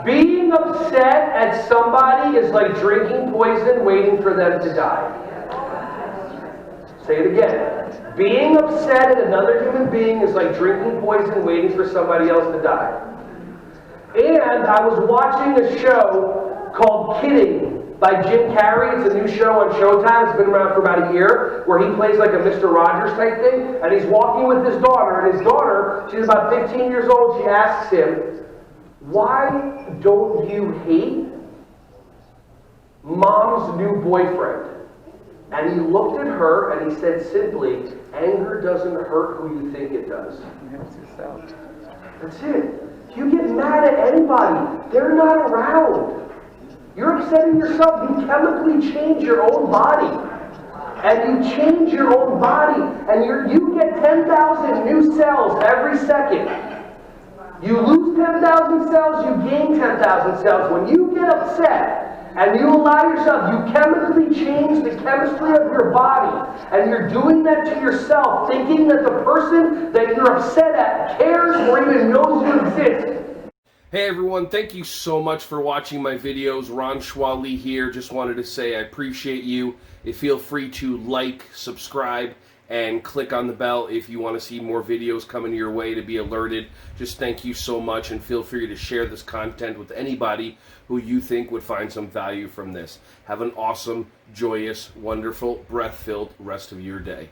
Being upset at somebody is like drinking poison waiting for them to die. Say it again. Being upset at another human being is like drinking poison waiting for somebody else to die. And I was watching a show called Kidding by Jim Carrey. It's a new show on Showtime. It's been around for about a year, where he plays like a Mr. Rogers type thing. And he's walking with his daughter, and his daughter, she's about 15 years old, she asks him, "Why don't you hate Mom's new boyfriend?" And he looked at her and he said simply, "Anger doesn't hurt who you think it does." That's it. You get mad at anybody, they're not around. You're upsetting yourself. You chemically change your own body. And you change your own body, and you get 10,000 new cells every second. You lose 10,000 cells, you gain 10,000 cells. When you get upset, and you allow yourself, you chemically change the chemistry of your body. And you're doing that to yourself, thinking that the person that you're upset at cares or even knows you exist. Hey everyone, thank you so much for watching my videos. Ron Schwally here. Just wanted to say I appreciate you. Feel free to like, subscribe, and click on the bell if you want to see more videos coming your way to be alerted. Just thank you so much, and feel free to share this content with anybody who you think would find some value from this. Have an awesome, joyous, wonderful, breath-filled rest of your day.